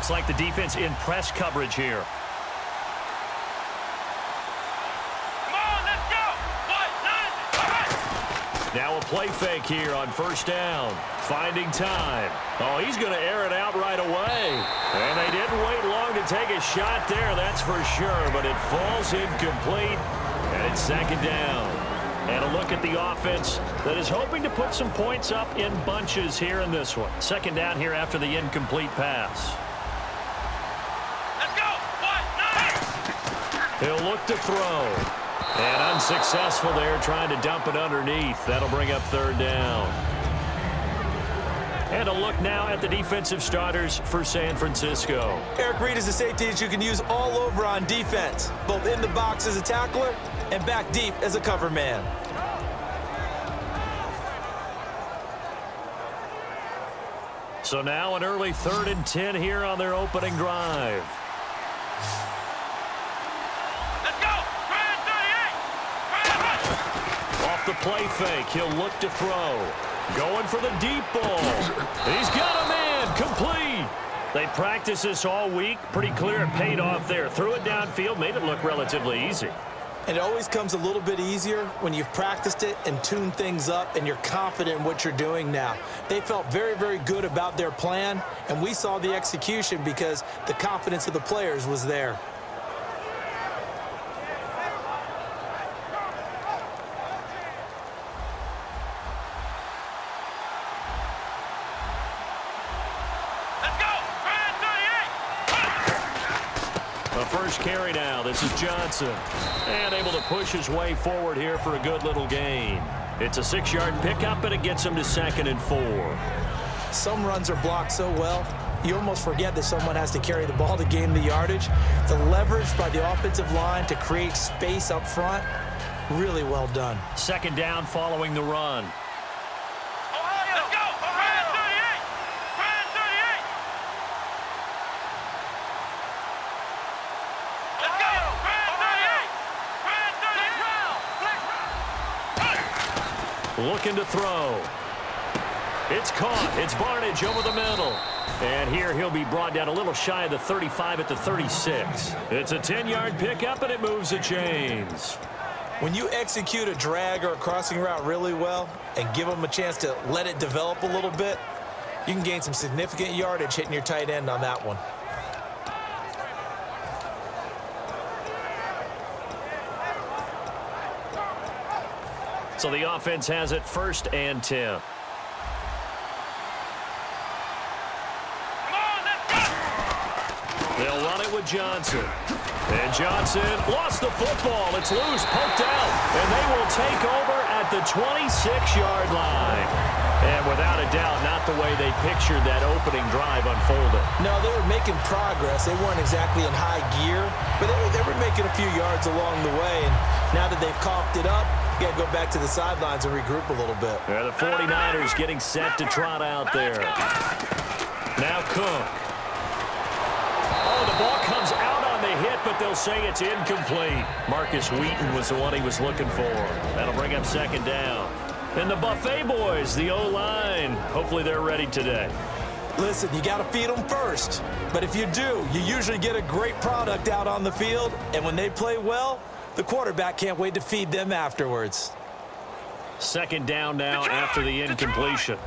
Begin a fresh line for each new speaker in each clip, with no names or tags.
Looks like the defense in press coverage here. Now a play fake here on first down. Finding time. Oh, he's going to air it out right away. And they didn't wait long to take a shot there, that's for sure. But it falls incomplete, and it's second down. And a look at the offense that is hoping to put some points up in bunches here in this one. Second down here after the incomplete pass. Let's go. He'll look to throw. And unsuccessful there, trying to dump it underneath. That'll bring up third down. And a look now at the defensive starters for San Francisco.
Eric Reid is a safety that you can use all over on defense, both in the box as a tackler and back deep as a cover man.
So now an early 3rd and 10 here on their opening drive. The play fake. He'll look to throw. Going for the deep ball. He's got a man. Complete. They practiced this all week. Pretty clear it paid off there. Threw it downfield. Made it look relatively easy.
And it always comes a little bit easier when you've practiced it and tuned things up and you're confident in what you're doing now. They felt very, very good about their plan, and we saw the execution because the confidence of the players was there.
First carry now. This is Johnson. And able to push his way forward here for a good little gain. It's a 6-yard pickup, and it gets him to 2nd and 4.
Some runs are blocked so well, you almost forget that someone has to carry the ball to gain the yardage. The leverage by the offensive line to create space up front, really well done.
Second down following the run. Looking to throw. It's caught. It's Barnage over the middle. And here he'll be brought down a little shy of the 35 at the 36. It's a 10-yard pickup, and it moves the chains.
When you execute a drag or a crossing route really well and give them a chance to let it develop a little bit, you can gain some significant yardage hitting your tight end on that one.
So the offense has it 1st and 10. They'll run it with Johnson. And Johnson lost the football. It's loose, poked out. And they will take over at the 26-yard line. And without a doubt, not the way they pictured that opening drive unfolded.
No, they were making progress. They weren't exactly in high gear, but they were making a few yards along the way. And now that they've coughed it up, you got to go back to the sidelines and regroup a little bit.
Yeah, the 49ers getting set to trot out there. Now Cook. Oh, the ball comes out on the hit, but they'll say it's incomplete. Marcus Wheaton was the one he was looking for. That'll bring up 2nd down. And the Buffet boys, the O-line, hopefully they're ready today.
Listen, you got to feed them first. But if you do, you usually get a great product out on the field. And when they play well, the quarterback can't wait to feed them afterwards.
2nd down now after the incompletion.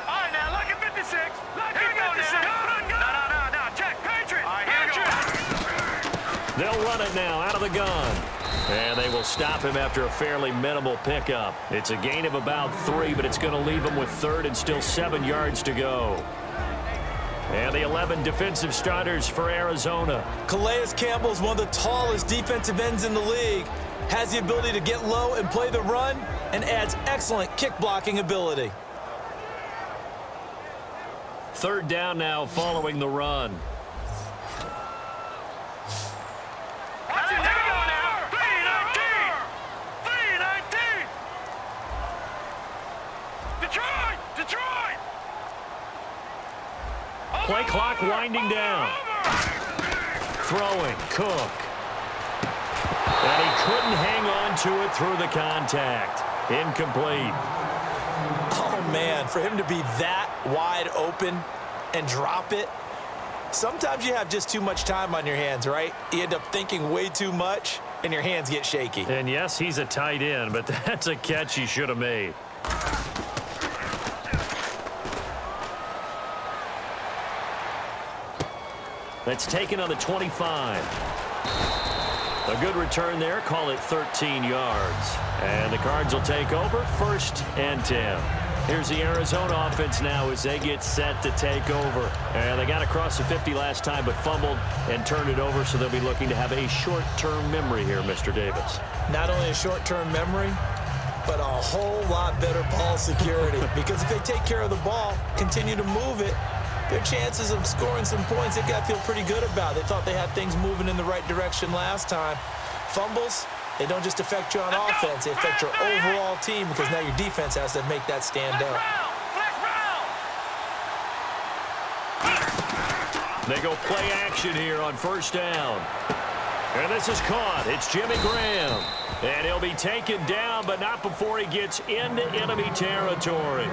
All right, now, look at 56. Here we go now. No. Check. Patriot. All right, here we go.
They'll run it now out of the gun. And they will stop him after a fairly minimal pickup. It's a gain of about 3, but it's going to leave him with 3rd and still 7 yards to go. And the 11 defensive starters for Arizona.
Calais Campbell is one of the tallest defensive ends in the league. Has the ability to get low and play the run, and adds excellent kick blocking ability.
3rd down now following the run. Play clock winding down. Throwing, Cook. And he couldn't hang on to it through the contact. Incomplete.
Oh, man, for him to be that wide open and drop it, sometimes you have just too much time on your hands, right? You end up thinking way too much, and your hands get shaky.
And yes, he's a tight end, but that's a catch he should have made. That's taken on the 25. A good return there. Call it 13 yards. And the Cards will take over 1st and 10. Here's the Arizona offense now as they get set to take over. And they got across the 50 last time but fumbled and turned it over, so they'll be looking to have a short-term memory here, Mr. Davis.
Not only a short-term memory, but a whole lot better ball security. Because if they take care of the ball, continue to move it, their chances of scoring some points, they've got to feel pretty good about. They thought they had things moving in the right direction last time. Fumbles, they don't just affect you on offense. They affect your overall team because now your defense has to make that stand up.
They go play action here on 1st down. And this is caught. It's Jimmy Graham. And he'll be taken down, but not before he gets into enemy territory.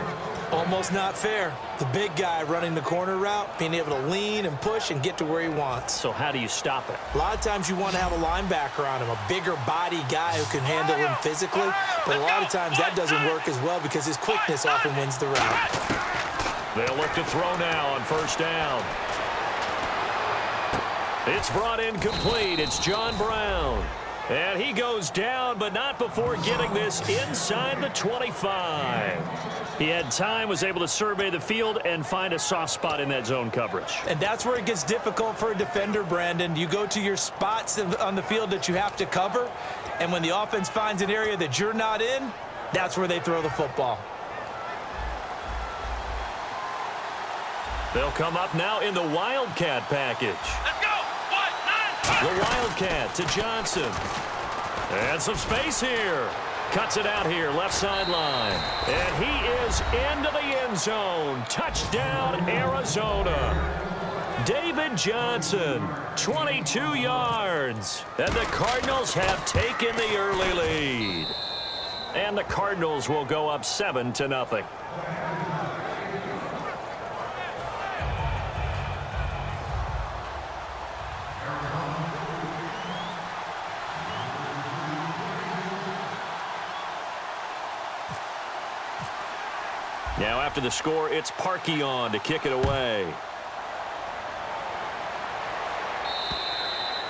Almost not fair. The big guy running the corner route, being able to lean and push and get to where he wants.
So how do you stop it?
A lot of times you want to have a linebacker on him, a bigger body guy who can handle him physically. But a lot of times that doesn't work as well because his quickness often wins the route.
They'll look to throw now on 1st down. It's brought in complete. It's John Brown. And he goes down, but not before getting this inside the 25. He had time, was able to survey the field and find a soft spot in that zone coverage.
And that's where it gets difficult for a defender, Brandon. You go to your spots on the field that you have to cover, and when the offense finds an area that you're not in, that's where they throw the football.
They'll come up now in the Wildcat package.
Let's go. 1, 9,
The Wildcat to Johnson. And some space here. Cuts it out here, left sideline. And he is into the end zone. Touchdown, Arizona. David Johnson, 22 yards. And the Cardinals have taken the early lead. And the Cardinals will go up 7-0. Now after the score, it's Parkey on to kick it away.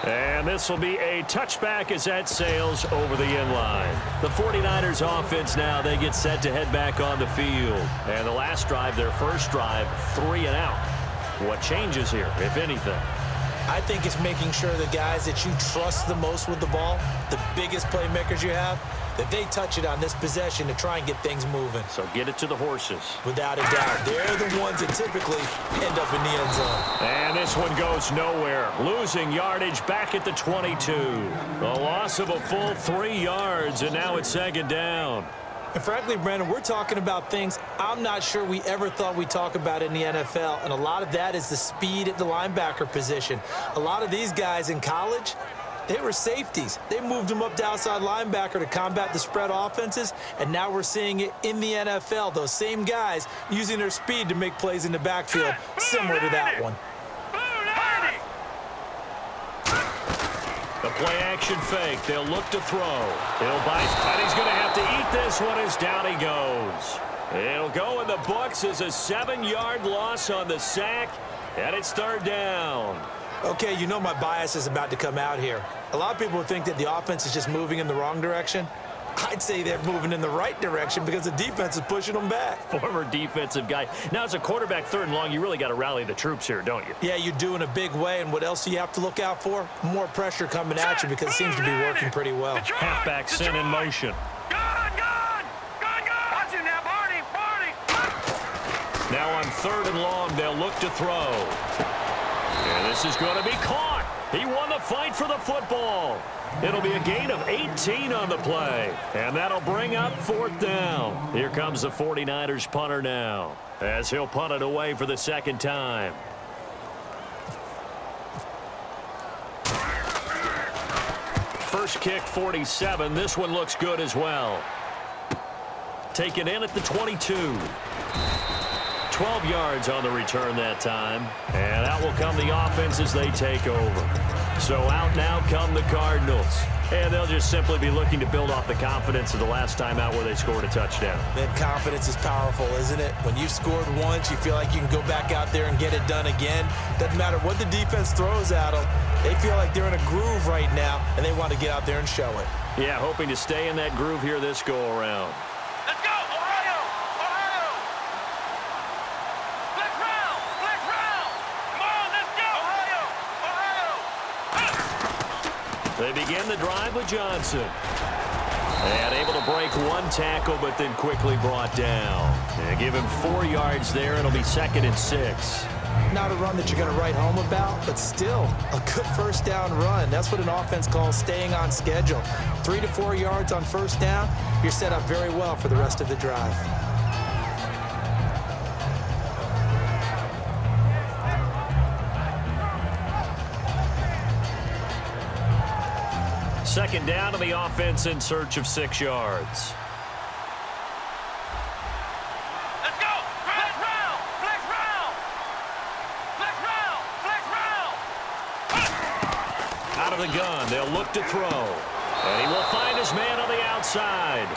And this will be a touchback as that sails over the end line. The 49ers offense now, they get set to head back on the field. And the last drive, their first drive, 3 and out. What changes here, if anything?
I think it's making sure the guys that you trust the most with the ball, the biggest playmakers you have, that they touch it on this possession to try and get things moving.
So get it to the horses.
Without a doubt. They're the ones that typically end up in the end zone.
And this one goes nowhere. Losing yardage back at the 22. A loss of a full 3 yards, and now it's 2nd down.
And frankly, Brandon, we're talking about things I'm not sure we ever thought we'd talk about in the NFL. And a lot of that is the speed at the linebacker position. A lot of these guys in college, they were safeties. They moved them up to outside linebacker to combat the spread offenses, and now we're seeing it in the NFL. Those same guys using their speed to make plays in the backfield, similar to that one.
The play-action fake. They'll look to throw. He'll bite, and he's going to have to eat this one as down he goes. It'll go in the books as a 7-yard loss on the sack, and it's 3rd down.
Okay, you know my bias is about to come out here. A lot of people would think that the offense is just moving in the wrong direction. I'd say they're moving in the right direction because the defense is pushing them back.
Former defensive guy. Now, as a quarterback 3rd and long, you really got to rally the troops here, don't you?
Yeah, you do in a big way, and what else do you have to look out for? More pressure coming at you because it seems to be working pretty well.
Halfback sent in motion.
Gone! Watch him now, Barney!
Now on 3rd and long, they'll look to throw. And this is going to be caught. He won the fight for the football. It'll be a gain of 18 on the play. And that'll bring up 4th down. Here comes the 49ers punter now, as he'll punt it away for the 2nd time. First kick, 47. This one looks good as well. Taken in at the 22. 12 yards on the return that time. And out will come the offense as they take over. So out now come the Cardinals. And they'll just simply be looking to build off the confidence of the last time out where they scored a touchdown.
That confidence is powerful, isn't it? When you've scored once, you feel like you can go back out there and get it done again. Doesn't matter what the defense throws at them. They feel like they're in a groove right now, and they want to get out there and show it.
Yeah, hoping to stay in that groove here this go-around.
Let's go, Ohio! Ohio! Flex round! Flex round! Come on, let's go! Ohio! Ohio!
They begin the drive with Johnson. And able to break one tackle, but then quickly brought down. And give him 4 yards there. It'll be 2nd and 6.
Not a run that you're going to write home about, but still a good first down run. That's what an offense calls staying on schedule. 3 to 4 yards on first down, you're set up very well for the rest of the drive.
Second down to the offense in search of 6 yards.
Let's go! Flex round! Flex round! Flex round! Flex round!
Out of the gun, they'll look to throw. And he will find his man on the outside.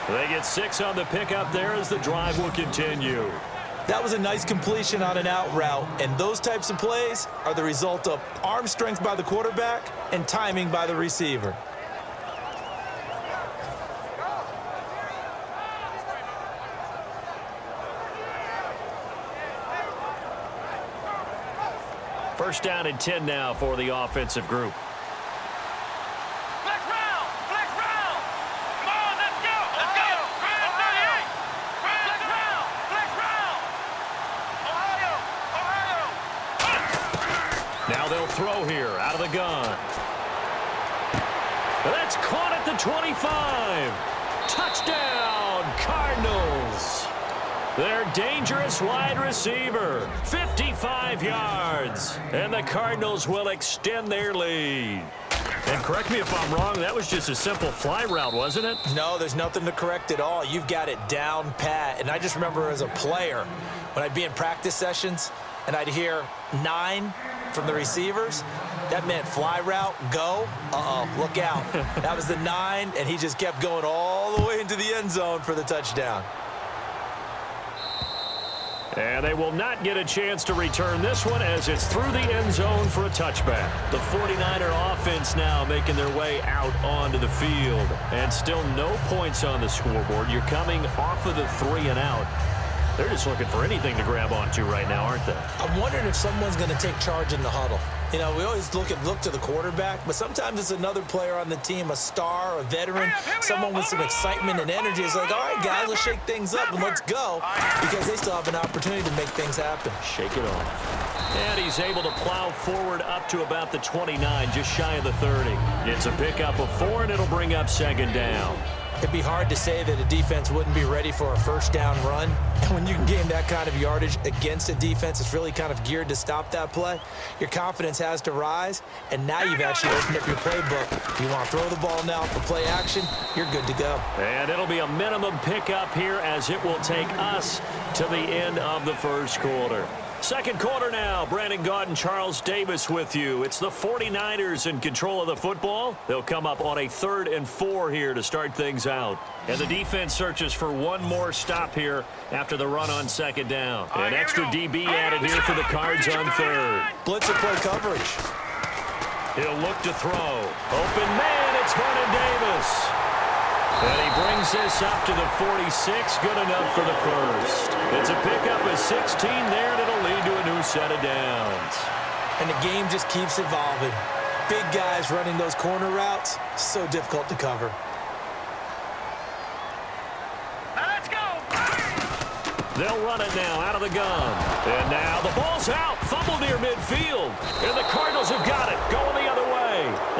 They get 6 on the pickup there as the drive will continue.
That was a nice completion on an out route, and those types of plays are the result of arm strength by the quarterback and timing by the receiver.
First down and 10 now for the offensive group.
Flex round! Flex round! Come on, let's go! Let's go! Grand 38! Flex round! Flex round! Ohio! Ohio!
Now they'll throw here out of the gun. That's caught at the 25. Touchdown, Cardinals. Their dangerous wide receiver, 55 yards. And the Cardinals will extend their lead. And correct me if I'm wrong, that was just a simple fly route, wasn't it?
No, there's nothing to correct at all. You've got it down pat. And I just remember as a player, when I'd be in practice sessions and I'd hear 9 from the receivers, that meant fly route, go. Uh-oh, look out. That was the 9, and he just kept going all the way into the end zone for the touchdown.
And they will not get a chance to return this one as it's through the end zone for a touchback. The 49er offense now making their way out onto the field. And still no points on the scoreboard. You're coming off of the 3 and out. They're just looking for anything to grab onto right now, aren't they?
I'm wondering if someone's going to take charge in the huddle. You know, we always look to the quarterback, but sometimes it's another player on the team, a star, a veteran, someone with some excitement and energy. It's like, all right, guys, let's shake things up and let's go, because they still have an opportunity to make things happen.
Shake it off. And he's able to plow forward up to about the 29, just shy of the 30. It's a pickup of 4, and it'll bring up 2nd down.
It'd be hard to say that a defense wouldn't be ready for a first down run. And when you can gain that kind of yardage against a defense that's really kind of geared to stop that play, your confidence has to rise, and now you've actually opened up your playbook. If you want to throw the ball now for play action, you're good to go.
And it'll be a minimum pickup here as it will take us to the end of the first quarter. Second quarter now. Brandon Gaudin, Charles Davis with you. It's the 49ers in control of the football. They'll come up on a 3rd and 4 here to start things out. And the defense searches for one more stop here after the run on 2nd down. An extra DB added here for the Cards on 3rd.
Blitzer play coverage.
He'll look to throw. Open man, it's Vernon Davis. And he brings this up to the 46, good enough for the first. It's a pickup of 16 there, and it'll lead to a new set of downs.
And the game just keeps evolving. Big guys running those corner routes, so difficult to cover.
Now let's go!
They'll run it now out of the gun. And now the ball's out, fumble near midfield. And the Cardinals have got it, going the other way.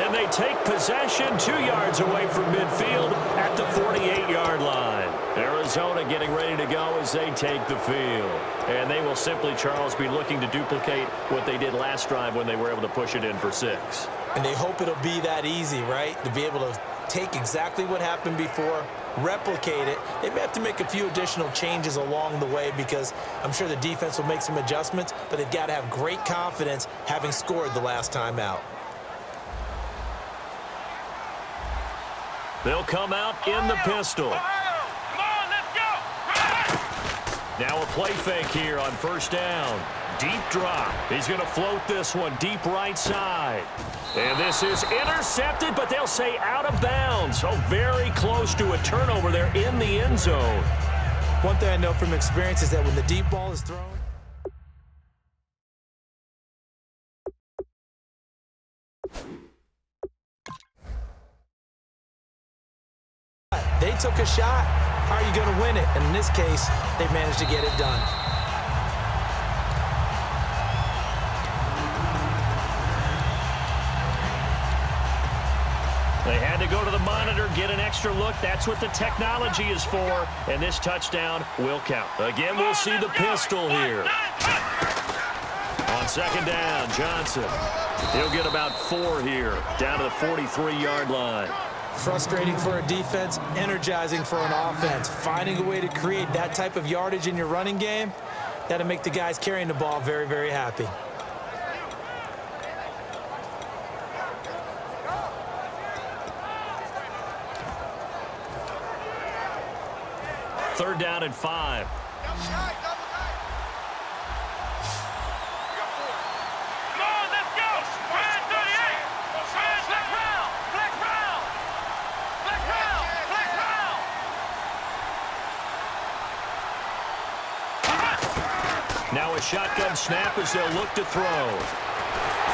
And they take possession 2 yards away from midfield at the 48-yard line. Arizona getting ready to go as they take the field. And they will simply, Charles, be looking to duplicate what they did last drive when they were able to push it in for 6.
And they hope it'll be that easy, right? To be able to take exactly what happened before, replicate it. They may have to make a few additional changes along the way because I'm sure the defense will make some adjustments, but they've got to have great confidence having scored the last time out.
They'll come out in the pistol.
Come on, let's go.
Now a play fake here on first down. Deep drop. He's going to float this one deep right side. And this is intercepted, but they'll say out of bounds. So very close to a turnover there in the end zone.
One thing I know from experience is that when the deep ball is thrown, they took a shot. How are you going to win it? And in this case, they managed to get it done.
They had to go to the monitor, get an extra look. That's what the technology is for. And this touchdown will count. Again, we'll see the pistol here. On second down, Johnson. He'll get about 4 here, down to the 43-yard line.
Frustrating for a defense, energizing for an offense. Finding a way to create that type of yardage in your running game, that'll make the guys carrying the ball very, very happy.
Third down and 5.
Come on, let's go. Red 38. Flex round. Flex round. Flex round. Flex round.
Now a shotgun snap as they'll look to throw.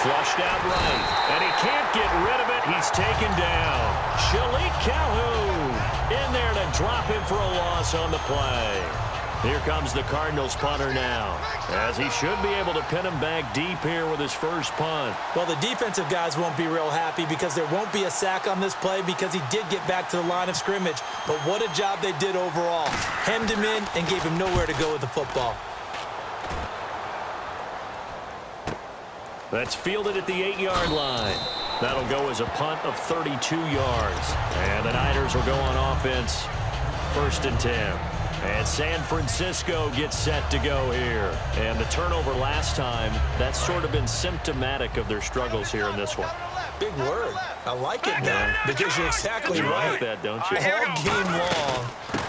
Flushed out right, and he can't get rid of it. He's taken down. Shalik Calhoun in there to drop him for a loss on the play. Here comes the Cardinals punter now, as he should be able to pin him back deep here with his first punt.
Well, the defensive guys won't be real happy because there won't be a sack on this play because he did get back to the line of scrimmage. But what a job they did overall. Hemmed him in and gave him nowhere to go with the football.
That's fielded at the 8-yard line. That'll go as a punt of 32 yards. And the Niners will go on offense, 1st and 10. And San Francisco gets set to go here. And the turnover last time, that's sort of been symptomatic of their struggles here in this one.
Big word. I like it now because you're exactly
You
right.
like that, don't you?
All game long,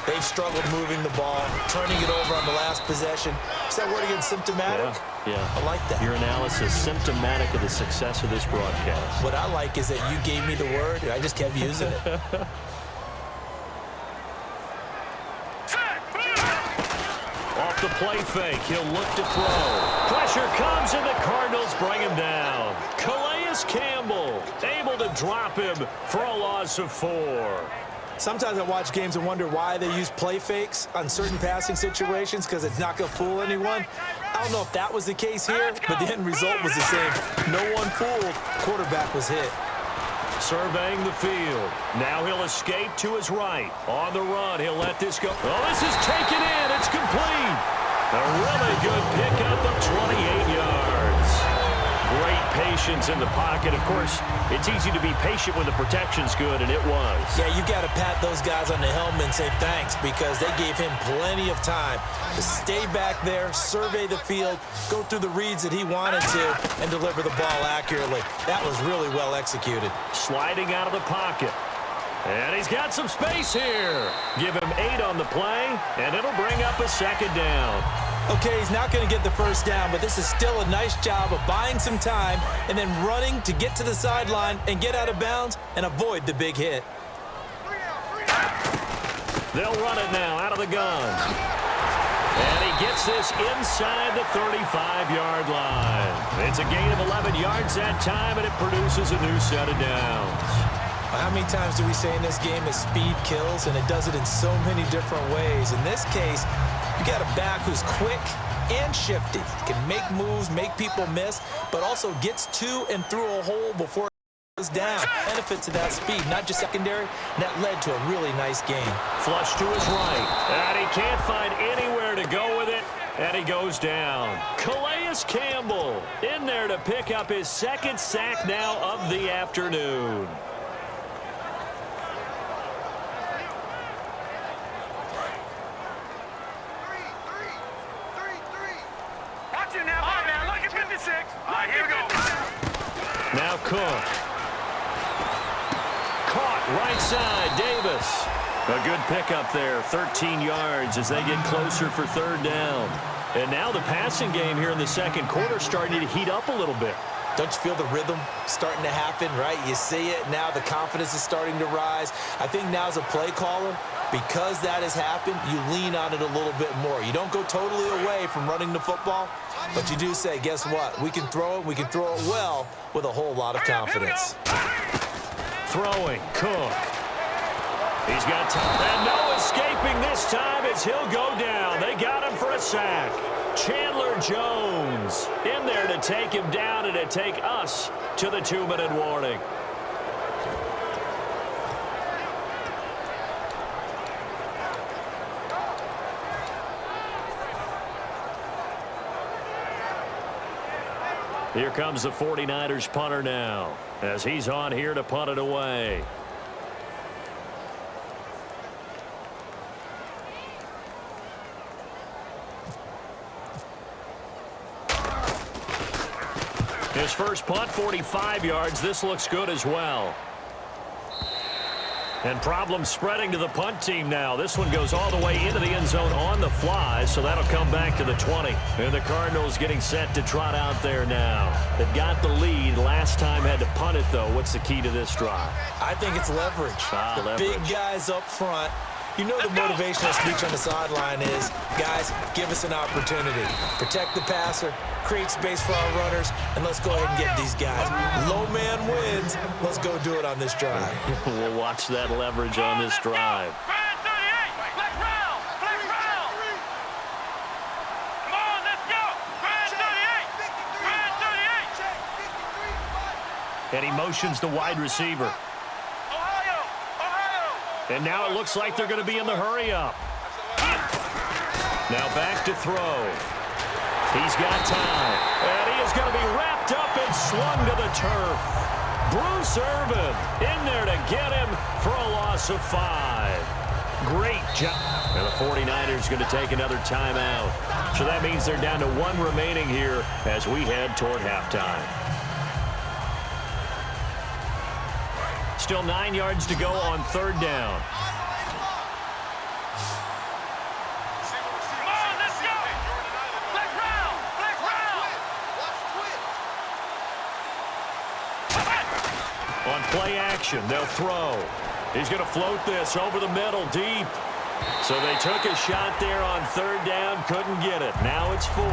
they've struggled moving the ball, turning it over on the last possession. Is that word again, symptomatic?
Yeah.
I like that.
Your analysis symptomatic of the success of this broadcast.
What I like is that you gave me the word, and I just kept using it.
Off the play fake, he'll look to throw. Pressure comes, and the Cardinals bring him down. Calais Campbell able to drop him for a loss of 4.
Sometimes I watch games and wonder why they use play fakes on certain passing situations because it's not going to fool anyone. I don't know if that was the case here, but the end result was the same. No one fooled. Quarterback was hit.
Surveying the field. Now he'll escape to his right. On the run, he'll let this go. Oh, this is taken in. It's complete. A really good pickup of 28 yards. Great patience in the pocket. Of course, it's easy to be patient when the protection's good, and it was.
Yeah, you got to pat those guys on the helmet and say thanks because they gave him plenty of time to stay back there, survey the field, go through the reads that he wanted to, and deliver the ball accurately. That was really well executed.
Sliding out of the pocket. And he's got some space here. Give him 8 on the play, and it'll bring up a second down.
Okay, he's not going to get the first down, but this is still a nice job of buying some time and then running to get to the sideline and get out of bounds and avoid the big hit.
They'll run it now out of the gun. And he gets this inside the 35-yard line. It's a gain of 11 yards that time, and it produces a new set of downs.
How many times do we say in this game that speed kills, and it does it in so many different ways? In this case, you got a back who's quick and shifty, can make moves, make people miss, but also gets to and through a hole before it goes down. Benefit to that speed, not just secondary, and that led to a really nice game.
Flush to his right, and he can't find anywhere to go with it, and he goes down. Calais Campbell in there to pick up his second sack now of the afternoon.
Here we go.
Now Cook. Caught right side, Davis. A good pickup there, 13 yards as they get closer for third down. And now the passing game here in the second quarter starting to heat up a little bit.
Don't you feel the rhythm starting to happen, right? You see it now. The confidence is starting to rise. I think now as a play caller, because that has happened, you lean on it a little bit more. You don't go totally away from running the football, but you do say, guess what? We can throw it. We can throw it well with a whole lot of confidence.
Throwing, Cook. He's got time. And no escaping this time as he'll go down. They got him for a sack. Chandler Jones in there to take him down and to take us to the 2-minute warning. Here comes the 49ers punter now as he's on here to punt it away. His first punt, 45 yards. This looks good as well. And problems spreading to the punt team now. This one goes all the way into the end zone on the fly, so that'll come back to the 20. And the Cardinals getting set to trot out there now. They've got the lead. Last time had to punt it, though. What's the key to this drive?
I think it's leverage. The big guys up front. You know the motivational speech on the sideline is, guys, give us an opportunity. Protect the passer, create space for our runners, and let's go ahead and get these guys. Low man wins. Let's go do it on this drive.
We'll watch that leverage on this drive. And he motions the wide receiver. And now it looks like they're going to be in the hurry-up. Now back to throw. He's got time. And he is going to be wrapped up and slung to the turf. Bruce Irvin in there to get him for a loss of 5. Great job. And the 49ers going to take another timeout. So that means they're down to 1 remaining here as we head toward halftime. Still 9 yards to go on third down. On play action, they'll throw. He's going to float this over the middle, deep. So they took a shot there on third down, couldn't get it. Now it's 4.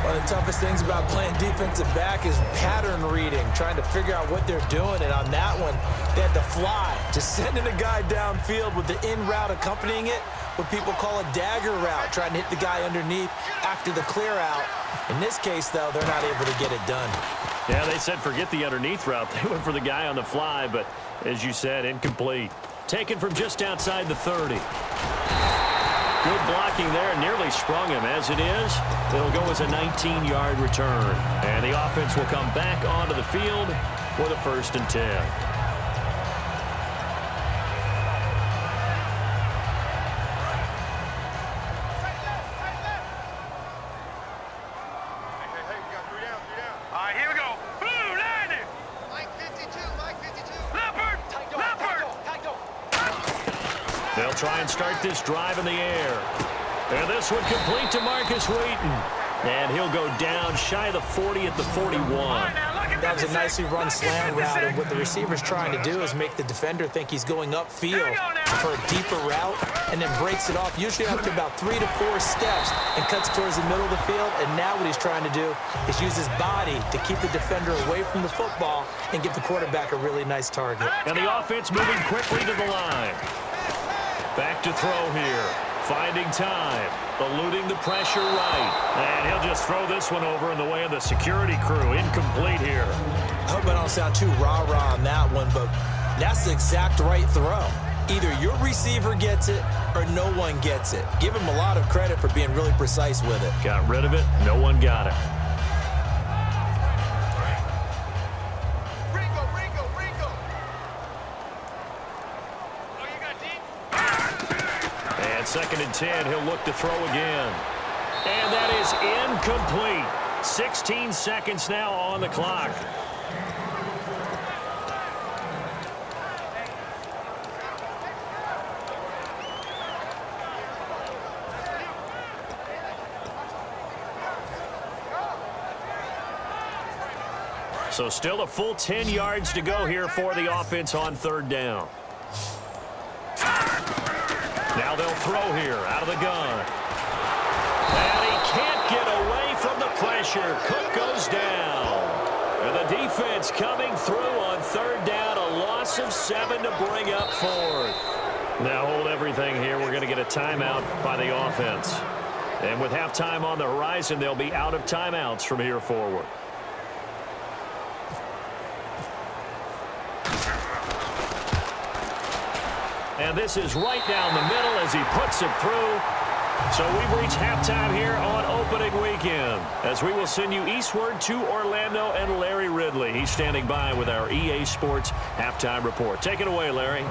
One of the toughest things about playing defensive back is pattern reading, trying to figure out what they're doing. And on that one, they had to fly, just sending a guy downfield with the in route accompanying it, what people call a dagger route, trying to hit the guy underneath after the clear out. In this case, though, they're not able to get it done.
Yeah, they said forget the underneath route. They went for the guy on the fly, but as you said, incomplete. Taken from just outside the 30. Good blocking there, nearly sprung him. As it is, it'll go as a 19-yard return. And the offense will come back onto the field for the 1st and 10. They'll try and start this drive in the air. And this one complete to Marcus Wheaton. And he'll go down shy of the 40 at the 41.
That was a nicely run slant route, and what the receiver's trying to do is make the defender think he's going upfield for a deeper route, and then breaks it off, usually after about 3 to 4 steps, and cuts towards the middle of the field. And now what he's trying to do is use his body to keep the defender away from the football and give the quarterback a really nice target.
And the offense moving quickly to the line. Back to throw here. Finding time. Eluding the pressure right. And he'll just throw this one over in the way of the security crew. Incomplete here.
I hope I don't sound too rah-rah on that one, but that's the exact right throw. Either your receiver gets it or no one gets it. Give him a lot of credit for being really precise with it.
Got rid of it. No one got it. And 2nd and 10, he'll look to throw again. And that is incomplete. 16 seconds now on the clock. So still a full 10 yards to go here for the offense on third down. Now they'll throw here out of the gun. And he can't get away from the pressure. Cook goes down. And the defense coming through on third down. A loss of 7 to bring up fourth. Now hold everything here. We're going to get a timeout by the offense. And with halftime on the horizon, they'll be out of timeouts from here forward. And this is right down the middle as he puts it through. So we've reached halftime here on opening weekend, as we will send you eastward to Orlando and Larry Ridley. He's standing by with our EA Sports halftime report. Take it away, Larry.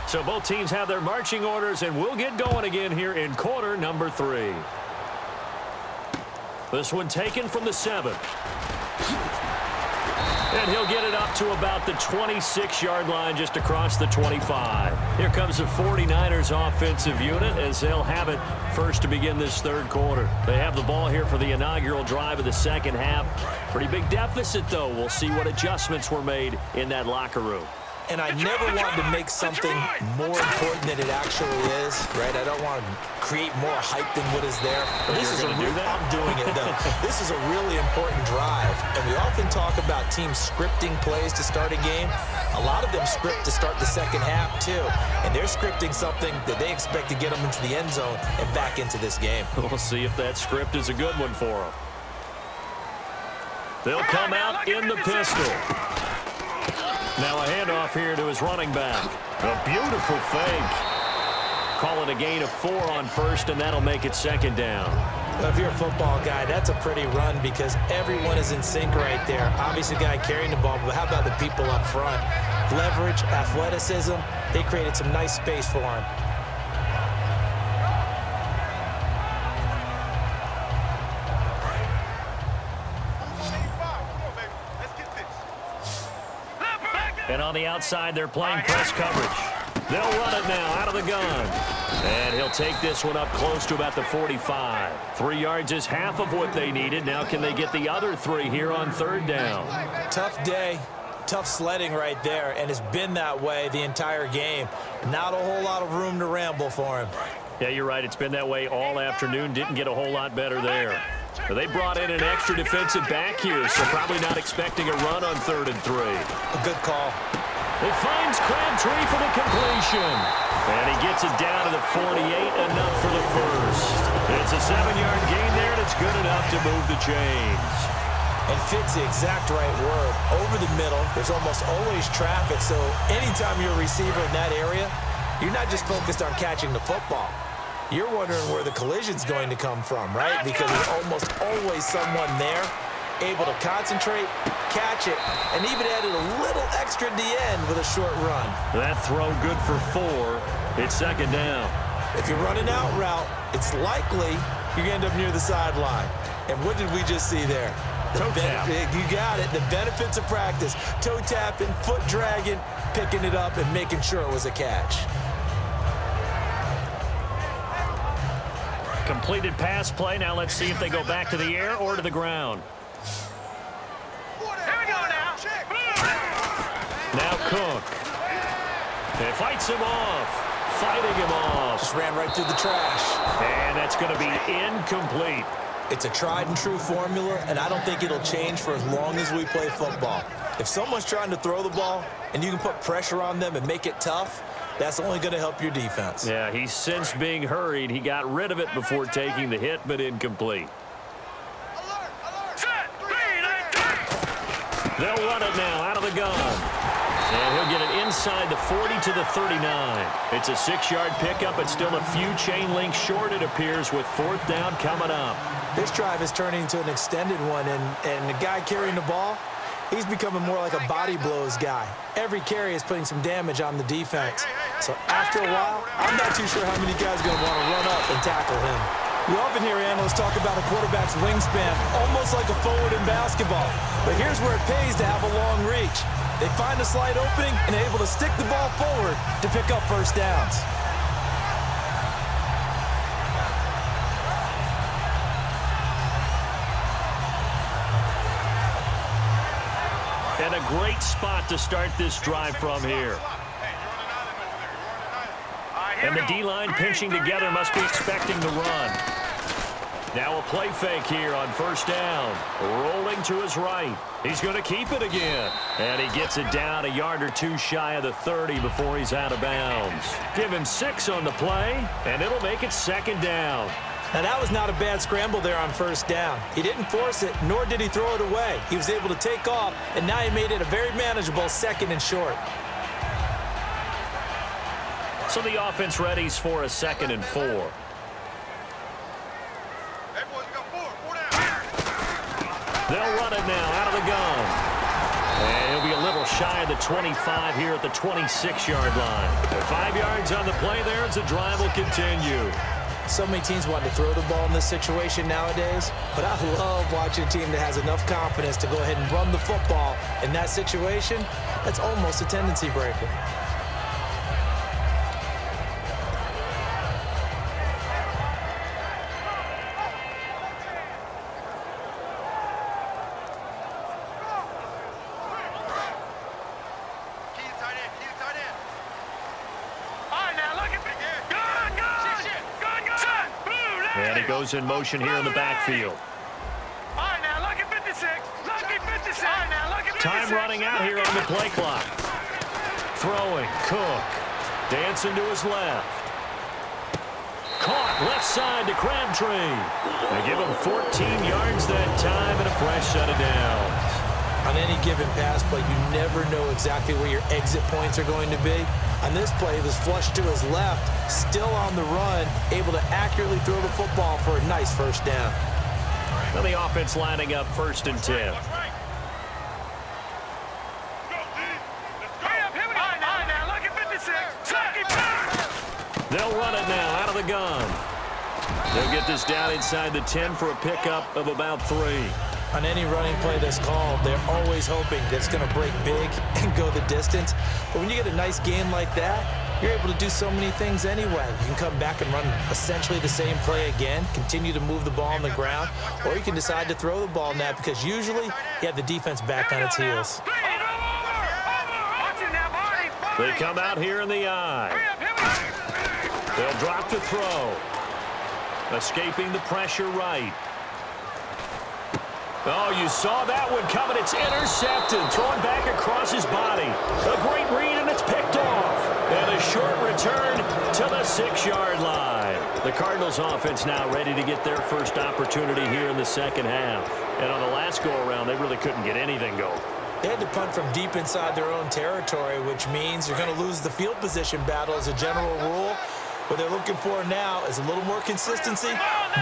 So both teams have their marching orders, and we'll get going again here in quarter number 3. This one taken from the 7. And he'll get it up to about the 26-yard line, just across the 25. Here comes the 49ers offensive unit as they'll have it first to begin this third quarter. They have the ball here for the inaugural drive of the second half. Pretty big deficit, though. We'll see what adjustments were made in that locker room.
And I never wanted to make something more important than it actually is, right? I don't want to create more hype than what is there. But this is I'm doing it, though. This is a really important drive. And we often talk about teams scripting plays to start a game. A lot of them script to start the second half, too. And they're scripting something that they expect to get them into the end zone and back into this game.
We'll see if that script is a good one for them. They'll come out in the pistol. Now a handoff here to his running back. A beautiful fake. Call it a gain of 4 on first, and that'll make it second down.
Well, if you're a football guy, that's a pretty run because everyone is in sync right there. Obviously, the guy carrying the ball, but how about the people up front? Leverage, athleticism, they created some nice space for him.
And on the outside, they're playing press coverage. They'll run it now out of the gun. And he'll take this one up close to about the 45. 3 yards is half of what they needed. Now can they get the other 3 here on third down?
Tough day. Tough sledding right there, and it's been that way the entire game. Not a whole lot of room to ramble for him.
Yeah, you're right. It's been that way all afternoon. Didn't get a whole lot better there. But they brought in an extra defensive back here, so probably not expecting a run on 3rd and 3.
A good call.
It finds Crabtree for the completion. And he gets it down to the 48, enough for the first. It's a 7-yard gain there, and it's good enough to move the chains.
And fits the exact right word. Over the middle, there's almost always traffic, so anytime you're a receiver in that area, you're not just focused on catching the football. You're wondering where the collision's going to come from, right? Because there's almost always someone there able to concentrate, catch it, and even added a little extra at the end with a short run.
That throw good for 4. It's second down.
If you're running out route, it's likely you're going to end up near the sideline. And what did we just see there?
Toe tap.
You got it. The benefits of practice. Toe tapping, foot dragging, picking it up, and making sure it was a catch.
Completed pass play. Now let's see if they go back to the air or to the ground.
Here we go now.
Now Cook. And fights him off. Fighting him off.
Just ran right through the trash.
And that's going to be incomplete.
It's a tried and true formula, and I don't think it'll change for as long as we play football. If someone's trying to throw the ball and you can put pressure on them and make it tough, that's only going to help your defense.
Yeah, he's since being hurried. He got rid of it before taking the hit, but incomplete. They'll run it now out of the gun. And he'll get it inside the 40 to the 39. It's a 6-yard pickup, but still a few chain links short, it appears, with 4th down coming up.
This drive is turning into an extended one, and the guy carrying the ball, he's becoming more like a body blows guy. Every carry is putting some damage on the defense. So after a while, I'm not too sure how many guys are going to want to run up and tackle him. We often hear analysts talk about a quarterback's wingspan, almost like a forward in basketball. But here's where it pays to have a long reach. They find a slight opening and are able to stick the ball forward to pick up first downs.
And a great spot to start this drive from here. And the D-line pinching together must be expecting the run. Now a play fake here on first down. Rolling to his right. He's going to keep it again. And he gets it down a yard or two shy of the 30 before he's out of bounds. Give him 6 on the play, and it'll make it second down.
Now, that was not a bad scramble there on first down. He didn't force it, nor did he throw it away. He was able to take off, and now he made it a very manageable second and short.
So the offense readies for a 2nd and 4. They'll run it now out of the gun. And he'll be a little shy of the 25 here at the 26-yard line. 5 yards on the play there as the drive will continue.
So many teams want to throw the ball in this situation nowadays, but I love watching a team that has enough confidence to go ahead and run the football. In that situation, that's almost a tendency breaker.
And he goes in motion here in the backfield. Time running out here on the play clock. Throwing, Cook. Dancing to his left. Caught left side to Crabtree. They give him 14 yards that time and a fresh set of downs.
On any given pass play, you never know exactly where your exit points are going to be. On this play, it was flushed to his left, still on the run, able to accurately throw the football for a nice first down.
Now the offense lining up 1st and 10. They'll run it now out of the gun. They'll get this down inside the 10 for a pickup of about 3.
On any running play that's called, they're always hoping that it's going to break big and go the distance. But when you get a nice game like that, you're able to do so many things anyway. You can come back and run essentially the same play again, continue to move the ball on the ground, or you can decide to throw the ball now because usually you have the defense back on its heels.
They come out here in the eye. They'll drop to throw. Escaping the pressure right. Oh, you saw that one coming. It's intercepted. Thrown back across his body. A great read, and it's picked off. And a short return to the 6-yard line. The Cardinals offense now ready to get their first opportunity here in the second half. And on the last go-around, they really couldn't get anything going.
They had to punt from deep inside their own territory, which means you're going to lose the field position battle as a general rule. What they're looking for now is a little more consistency,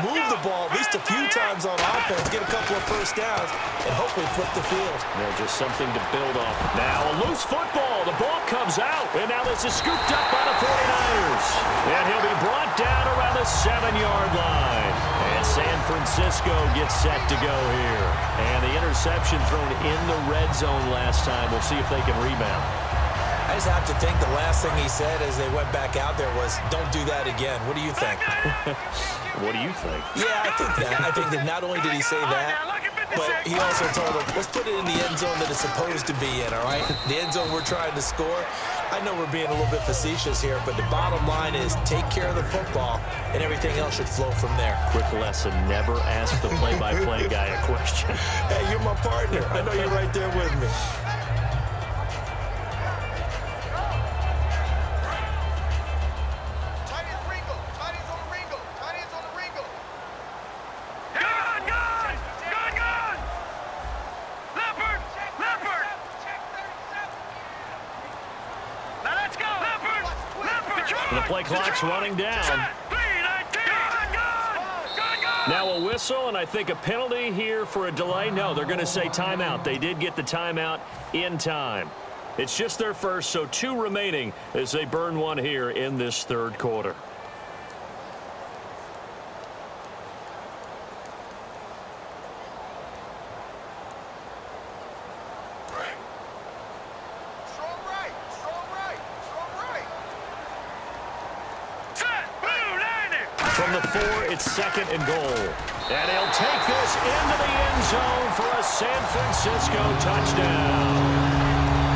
move the ball at least a few times on offense, get a couple of first downs, and hopefully flip the field.
Just something to build off. Now a loose football. The ball comes out, and now this is scooped up by the 49ers. And he'll be brought down around the 7-yard line. And San Francisco gets set to go here. And the interception thrown in the red zone last time. We'll see if they can rebound.
I just have to think the last thing he said as they went back out there was, don't do that again. What do you think?
What do you think?
Yeah, I think that. I think that not only did he say that, but he also told them, let's put it in the end zone that it's supposed to be in, all right? The end zone we're trying to score. I know we're being a little bit facetious here, but the bottom line is take care of the football, and everything else should flow from there.
Quick lesson, never ask the play-by-play guy a question.
Hey, you're my partner. I know you're right there with me.
The play clock's running down. Now a whistle, and I think a penalty here for a delay. No, they're going to say timeout. They did get the timeout in time. It's just their first, so 2 remaining as they burn one here in this third quarter. From the 4, it's 2nd and goal. And he'll take this into the end zone for a San Francisco touchdown.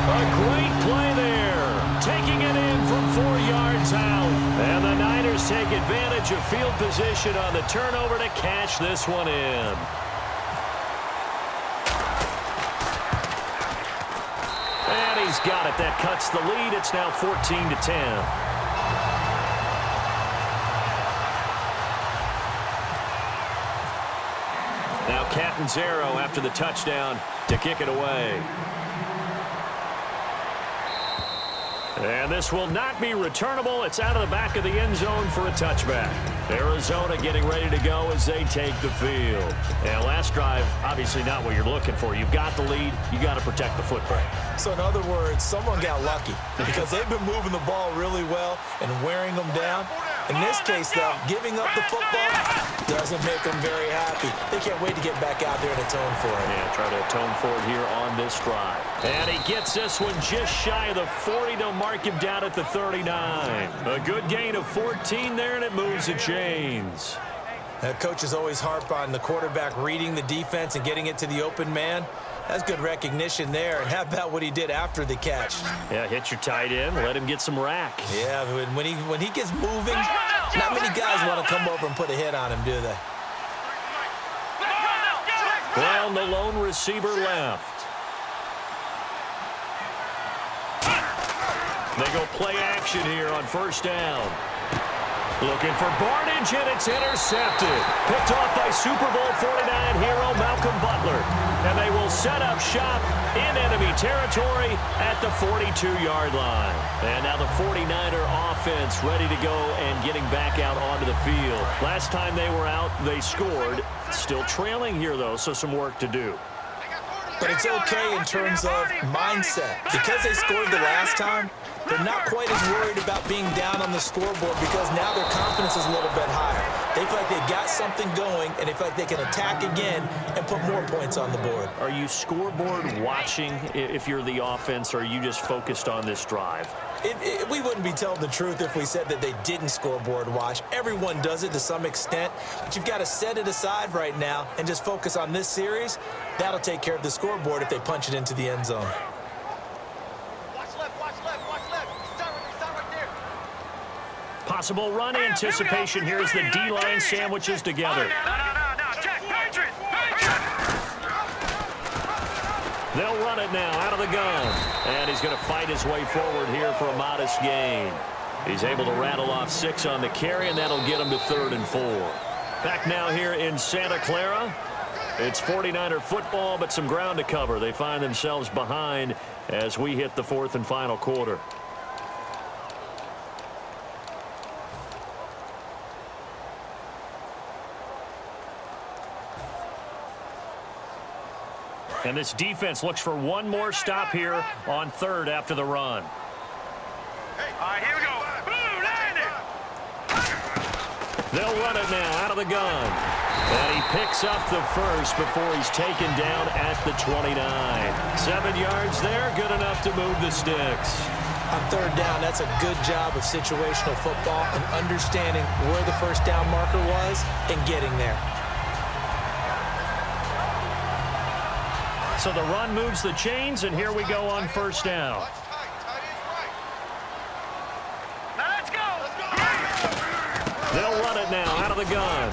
A great play there. Taking it in from 4 yards out. And the Niners take advantage of field position on the turnover to cash this one in. And he's got it. That cuts the lead. It's now 14-10. Now Catanzaro after the touchdown to kick it away. And this will not be returnable. It's out of the back of the end zone for a touchback. Arizona getting ready to go as they take the field. And last drive, obviously not what you're looking for. You've got the lead. You got to protect the football.
So in other words, someone got lucky because they've been moving the ball really well and wearing them down. In this case, though, giving up the football doesn't make them very happy. They can't wait to get back out there and atone for it.
Yeah, try to atone for it here on this drive. And he gets this one just shy of the 40 to mark him down at the 39. A good gain of 14 there, and it moves the chains.
Coaches always harp on the quarterback reading the defense and getting it to the open man. That's good recognition there. And how about what he did after the catch?
Yeah, hit your tight end, let him get some rack.
Yeah, when he gets moving, not many guys want to come over and put a hit on him, do they?
Brown, the lone receiver, left. They go play action here on first down. Looking for Barnage, and it's intercepted. Picked off by Super Bowl 49 hero Malcolm Butler. And they will set up shop in enemy territory at the 42-yard line. And now the 49er offense ready to go and getting back out onto the field. Last time they were out, they scored. Still trailing here, though, so some work to do.
But it's okay in terms of mindset. Because they scored the last time, they're not quite as worried about being down on the scoreboard because now their confidence is a little bit higher. They feel like they've got something going, and they feel like they can attack again and put more points on the board.
Are you scoreboard watching if you're the offense, or are you just focused on this drive?
We wouldn't be telling the truth if we said that they didn't scoreboard watch. Everyone does it to some extent, but you've got to set it aside right now and just focus on this series. That'll take care of the scoreboard if they punch it into the end zone.
Possible run anticipation here as the D-line sandwiches together. They'll run it now out of the gun. And he's going to fight his way forward here for a modest gain. He's able to rattle off 6 on the carry, and that'll get him to 3rd and 4. Back now here in Santa Clara. It's 49er football, but some ground to cover. They find themselves behind as we hit the 4th and final quarter. And this defense looks for one more stop here on 3rd after the run.
All right, here we go. Boom, landed.
They'll run it now out of the gun. And he picks up the first before he's taken down at the 29. 7 yards there, good enough to move the sticks.
On 3rd down, that's a good job of situational football and understanding where the first down marker was and getting there.
So the run moves the chains, and here we go on first down.
Now let's go.
They'll run it now out of the gun.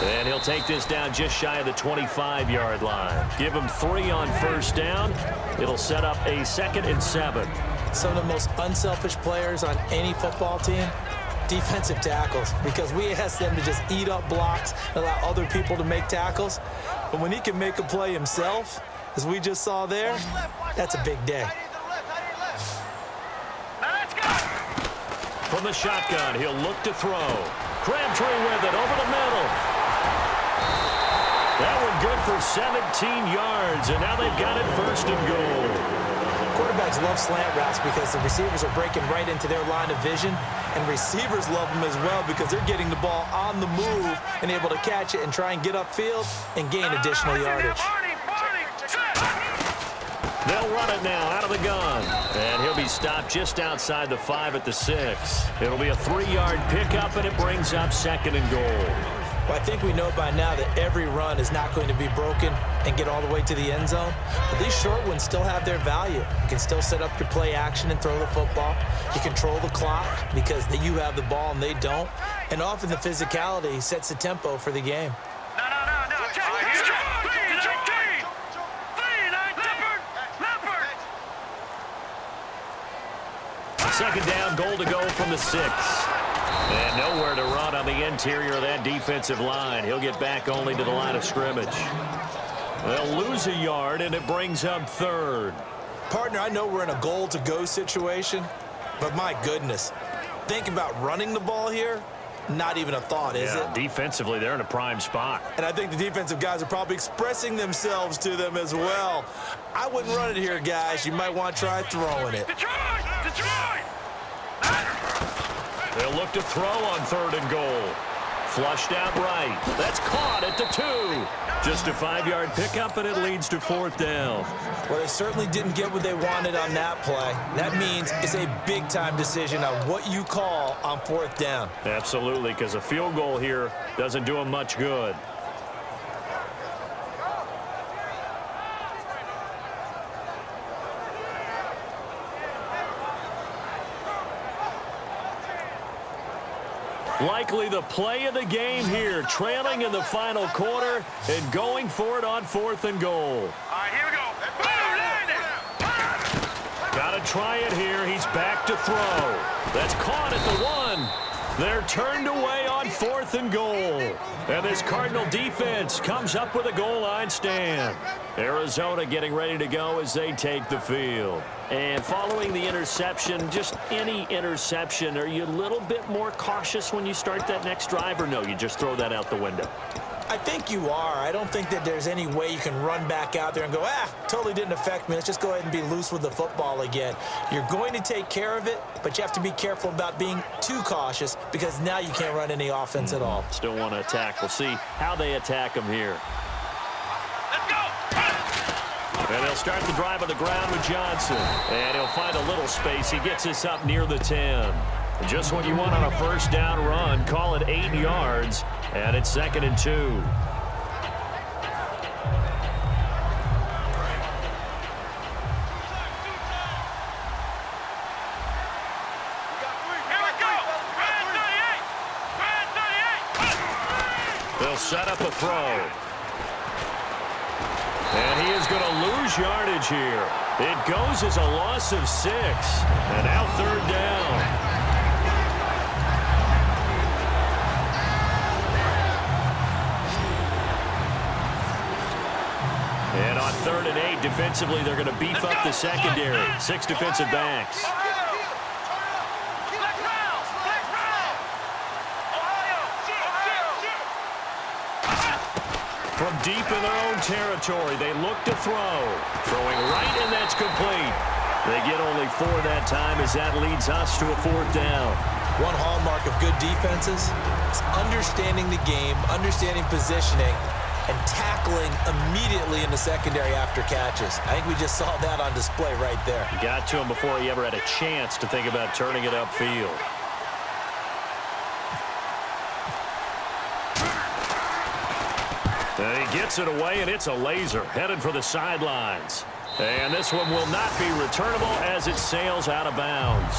And he'll take this down just shy of the 25-yard line. Give him 3 on first down. It'll set up a 2nd and 7.
Some of the most unselfish players on any football team, defensive tackles, because we ask them to just eat up blocks and allow other people to make tackles. But when he can make a play himself, as we just saw there, that's a big day.
Now let's go.
From the shotgun, he'll look to throw. Crabtree with it over the middle. That one good for 17 yards, and now they've got it 1st and goal.
Quarterbacks love slant routes because the receivers are breaking right into their line of vision, and receivers love them as well because they're getting the ball on the move and able to catch it and try and get upfield and gain additional yardage.
They'll run it now out of the gun, and he'll be stopped just outside the 5 at the 6. It'll be a 3-yard pickup, and it brings up 2nd and goal.
Well, I think we know by now that every run is not going to be broken and get all the way to the end zone. But these short ones still have their value. You can still set up your play action and throw the football. You control the clock because you have the ball and they don't. And often the physicality sets the tempo for the game.
Second down, goal to go from the 6. And nowhere to run on the interior of that defensive line. He'll get back only to the line of scrimmage. They'll lose a yard, and it brings up 3rd.
Partner, I know we're in a goal-to-go situation, but my goodness, think about running the ball here. Not even a thought, is it?
Defensively, they're in a prime spot.
And I think the defensive guys are probably expressing themselves to them as well. I wouldn't run it here, guys. You might want to try throwing it.
They'll look to throw on 3rd and goal. Flushed out right. That's caught at the 2. Just a 5-yard pickup, and it leads to 4th down.
Well, they certainly didn't get what they wanted on that play. That means it's a big-time decision on what you call on 4th down.
Absolutely, because a field goal here doesn't do them much good. Likely the play of the game here, trailing in the final quarter and going for it on 4th and goal.
All right, here we go.
Got to try it here. He's back to throw. That's caught at the 1. They're turned away on 4th and goal. And this Cardinal defense comes up with a goal line stand. Arizona getting ready to go as they take the field. And following the interception, just any interception, are you a little bit more cautious when you start that next drive, or no, you just throw that out the window?
I think you are. I don't think that there's any way you can run back out there and go, totally didn't affect me. Let's just go ahead and be loose with the football again. You're going to take care of it, but you have to be careful about being too cautious because now you can't run any offense at all.
Still want to attack. We'll see how they attack them here. And they'll start the drive on the ground with Johnson. And he'll find a little space. He gets us up near the 10. Just what you want on a 1st down run. Call it 8 yards. And it's 2nd and 2.
Here we go. Grand 38.
They'll set up a throw. And he is going to lose yardage here. It goes as a loss of 6. And now 3rd down. And on 3rd and 8, defensively, they're going to beef up the secondary. 6 defensive backs. From deep in their own territory, they look to throw. Throwing right, and that's complete. They get only 4 that time as that leads us to a 4th down.
One hallmark of good defenses is understanding the game, understanding positioning, and tackling immediately in the secondary after catches. I think we just saw that on display right there.
Got to him before he ever had a chance to think about turning it upfield. And he gets it away, and it's a laser headed for the sidelines. And this one will not be returnable as it sails out of bounds.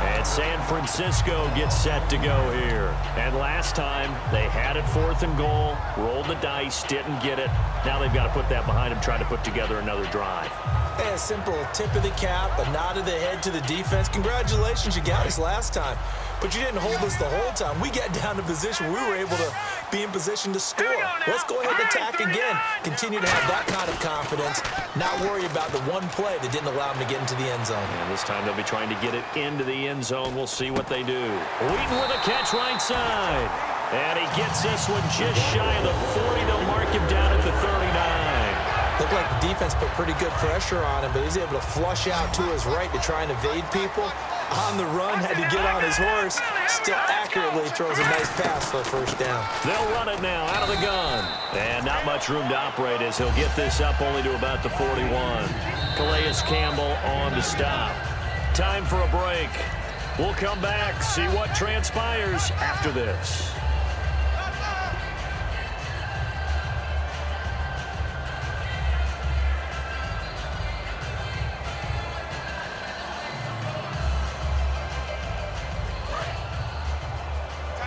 And San Francisco gets set to go here. And last time, they had it 4th and goal, rolled the dice, didn't get it. Now they've got to put that behind them, try to put together another drive.
Hey, a simple tip of the cap, a nod of the head to the defense. Congratulations, you got us last time. But you didn't hold us the whole time. We got down to position. We were able to be in position to score. Let's go ahead and attack again. Continue to have that kind of confidence. Not worry about the one play that didn't allow them to get into the end zone.
And this time they'll be trying to get it into the end zone. We'll see what they do. Wheaton with a catch right side. And he gets this one just shy of the 40. They'll mark him down at the 39.
Looked like the defense put pretty good pressure on him, but he's able to flush out to his right to try and evade people. On the run, had to get on his horse. Still accurately throws a nice pass for a first down.
They'll run it now out of the gun. And not much room to operate as he'll get this up only to about the 41. Calais Campbell on the stop. Time for a break. We'll come back, see what transpires after this.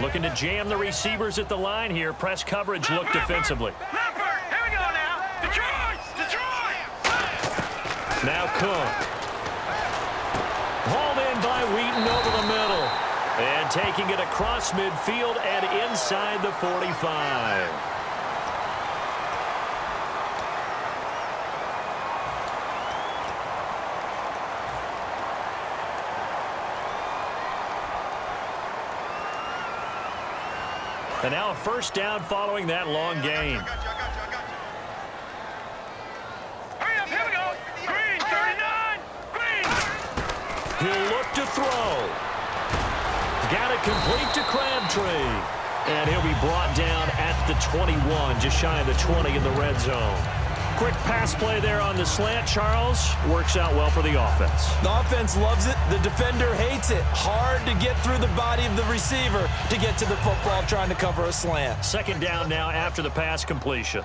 Looking to jam the receivers at the line here. Press coverage look defensively.
Here we go now. Detroit!
Now Cook. Hauled in by Wheaton over the middle. And taking it across midfield and inside the 45. And now a first down following that long gain.
Hurry up, here we go. Green, 39. Green.
He'll look to throw. Got it complete to Crabtree. And he'll be brought down at the 21, just shy of the 20 in the red zone. Quick pass play there on the slant, Charles. Works out well for the offense.
The offense loves it. The defender hates it. Hard to get through the body of the receiver to get to the football trying to cover a slant.
Second down now after the pass completion.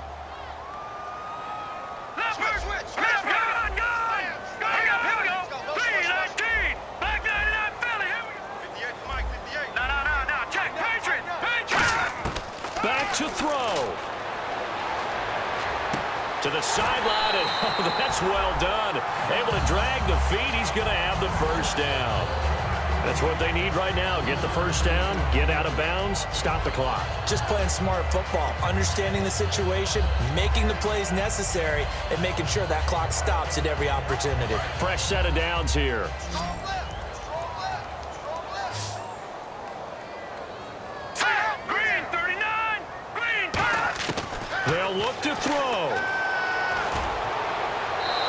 Back to throw. To the sideline, and oh, that's well done. Able to drag the feet. He's going to have the first down. That's what they need right now. Get the first down, get out of bounds, stop the clock.
Just playing smart football, understanding the situation, making the plays necessary, and making sure that clock stops at every opportunity.
Fresh set of downs here.
Green, 39. Green.
They'll look to throw.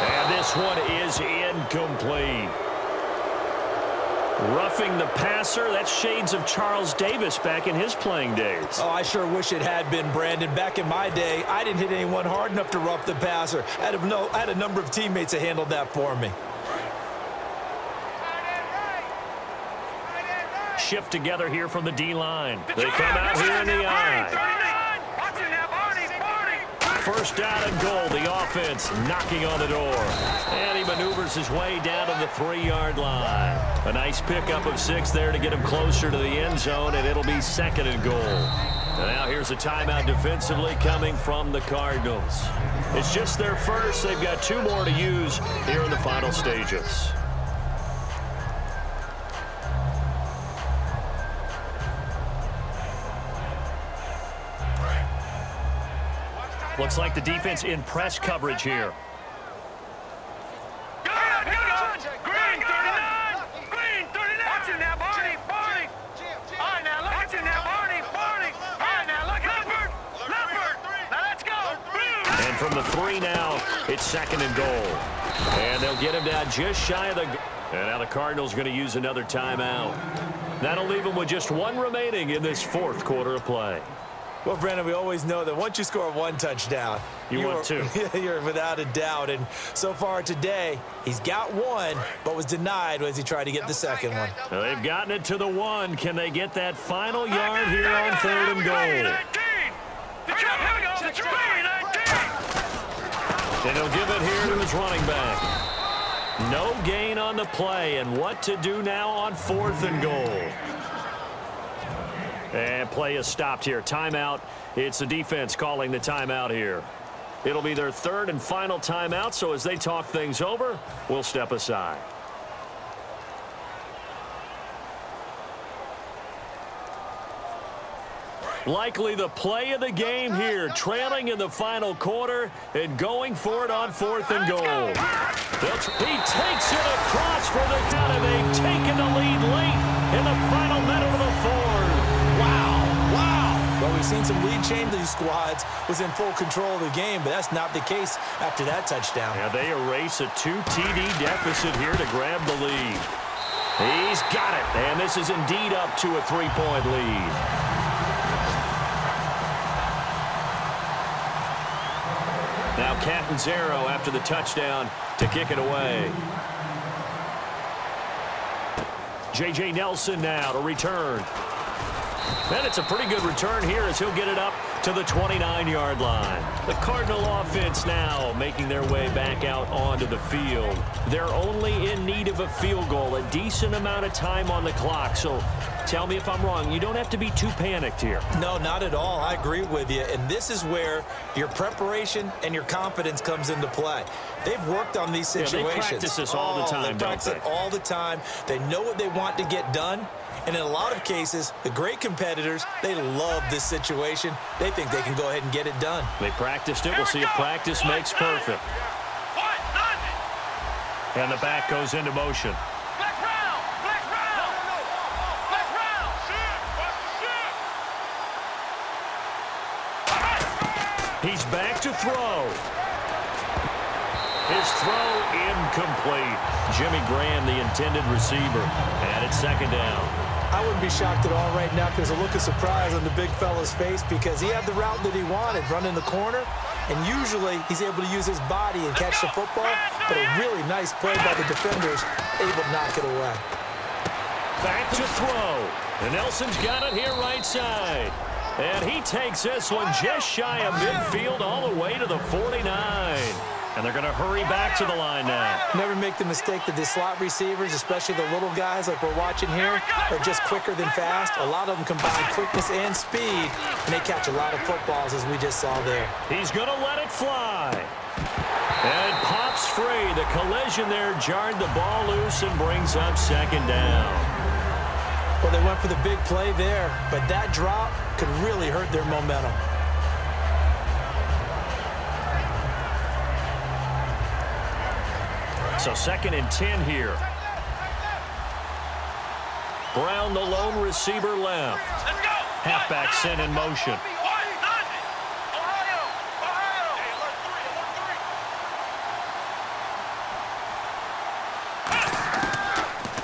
And this one is incomplete. Roughing the passer, that's shades of Charles Davis back in his playing days.
Oh, I sure wish it had been, Brandon. Back in my day, I didn't hit anyone hard enough to rough the passer. I had a number of teammates that handled that for me.
Shift together here from the D-line. They come out here in the eye. First down and goal. The offense knocking on the door. And he maneuvers his way down to the 3-yard line. A nice pickup of 6 there to get him closer to the end zone, and it'll be second and goal. And now here's a timeout defensively coming from the Cardinals. It's just their first. They've got 2 more to use here in the final stages. Looks like the defense in press coverage here.
Green, 39. Green, 39. Watch it now, Barney. Barney. All right, now, look. Watch it now, Barney. Barney. All right, now, look. Leopard. Now, let's go.
And from the 3 now, it's second and goal. And they'll get him down just shy of the... And now the Cardinals going to use another timeout. That'll leave them with just 1 remaining in this 4th quarter of play.
Well, Brandon, we always know that once you score 1 touchdown,
want 2.
You're without a doubt. And so far today, he's got 1, but was denied as he tried to get the second one.
Well, they've gotten it to the 1. Can they get that final yard here on 3rd and goal? And he'll give it here to his running back. No gain on the play, and what to do now on 4th and goal. And play is stopped here. Timeout. It's the defense calling the timeout here. It'll be their 3rd and final timeout, so as they talk things over, we'll step aside. Likely the play of the game here, trailing in the final quarter and going for it on 4th and goal. He takes it across for the count, and they've taken the lead late in the final minute of the 4th.
Wow. The we've seen some lead changing squads was in full control of the game, but that's not the case after that touchdown.
Yeah, they erase a 2 TD deficit here to grab the lead. He's got it, and this is indeed up to a 3-point lead. Now Catanzaro after the touchdown to kick it away. J.J. Nelson now to return. And it's a pretty good return here as he'll get it up to the 29-yard line. The Cardinal offense now making their way back out onto the field. They're only in need of a field goal, a decent amount of time on the clock. So tell me if I'm wrong. You don't have to be too panicked here.
No, not at all. I agree with you. And this is where your preparation and your confidence comes into play. They've worked on these situations.
Yeah, they practice this all the time,
They practice it all the time. They know what they want to get done. And in a lot of cases, the great competitors, they love this situation. They think they can go ahead and get it done.
They practiced it. We'll see if practice makes perfect. And the back goes into motion. He's back to throw. His throw incomplete. Jimmy Graham, the intended receiver. And it's second down.
I wouldn't be shocked at all right now because a look of surprise on the big fella's face because he had the route that he wanted, running the corner, and usually he's able to use his body and catch the football, but a really nice play by the defenders, able to knock it away.
Back to throw. And Nelson's got it here right side. And he takes this one just shy of midfield all the way to the 49. And they're going to hurry back to the line now.
Never make the mistake that the slot receivers, especially the little guys like we're watching here, are just quicker than fast. A lot of them combine quickness and speed, and they catch a lot of footballs, as we just saw there.
He's going to let it fly. And pops free. The collision there jarred the ball loose and brings up second down.
Well, they went for the big play there, but that drop could really hurt their momentum.
So second and 10 here. Brown, the lone receiver, left. Halfback sent in motion.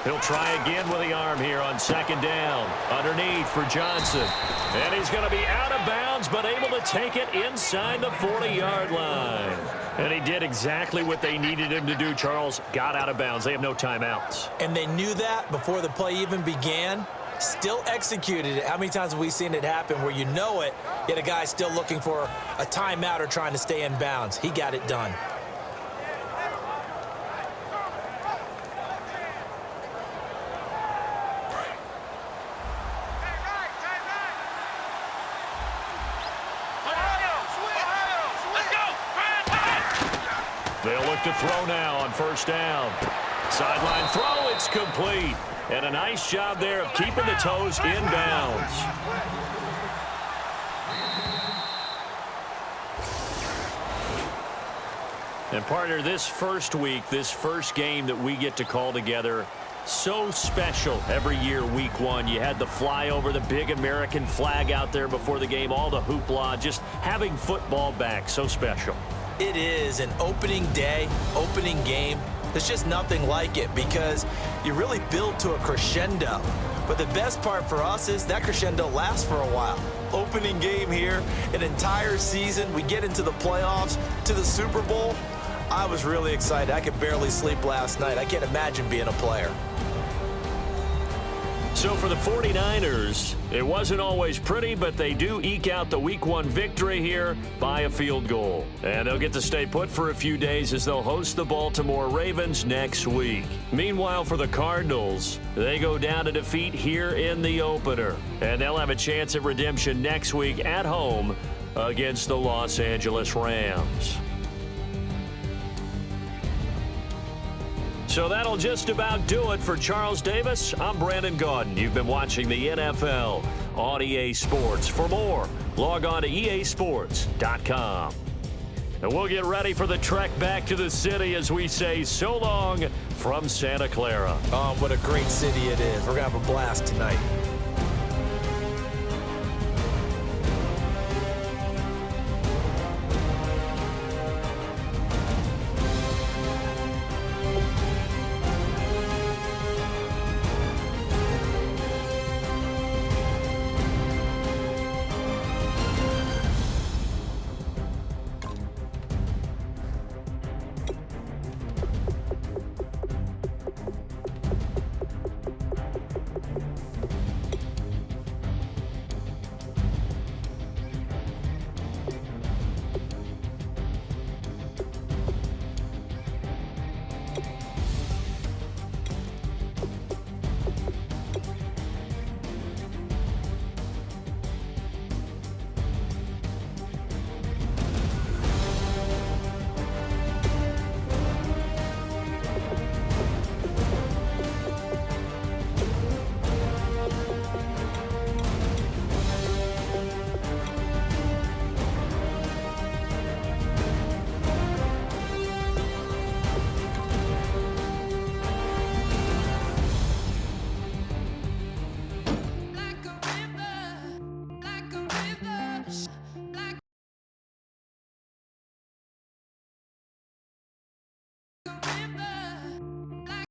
He'll try again with the arm here on second down. Underneath for Johnson. And he's going to be out of bounds, but able to take it inside the 40-yard line. And he did exactly what they needed him to do, Charles. Got out of bounds. They have no timeouts.
And they knew that before the play even began. Still executed it. How many times have we seen it happen where you know it, yet a guy's still looking for a timeout or trying to stay in bounds? He got it done.
They'll look to throw now on first down. Sideline throw, it's complete. And a nice job there of keeping the toes in bounds. And partner, this first week, this first game that we get to call together, so special every year, week one. You had the flyover, the big American flag out there before the game, all the hoopla, just having football back, so special.
It is an opening day, opening game. There's just nothing like it because you really build to a crescendo. But the best part for us is that crescendo lasts for a while. Opening game here, an entire season. We get into the playoffs, to the Super Bowl. I was really excited. I could barely sleep last night. I can't imagine being a player.
So for the 49ers, it wasn't always pretty, but they do eke out the week one victory here by a field goal. And they'll get to stay put for a few days as they'll host the Baltimore Ravens next week. Meanwhile, for the Cardinals, they go down to defeat here in the opener. And they'll have a chance at redemption next week at home against the Los Angeles Rams. So that'll just about do it for Charles Davis. I'm Brandon Gaudin. You've been watching the NFL on EA Sports. For more, log on to easports.com. And we'll get ready for the trek back to the city as we say so long from Santa Clara.
Oh, what a great city it is. We're going to have a blast tonight.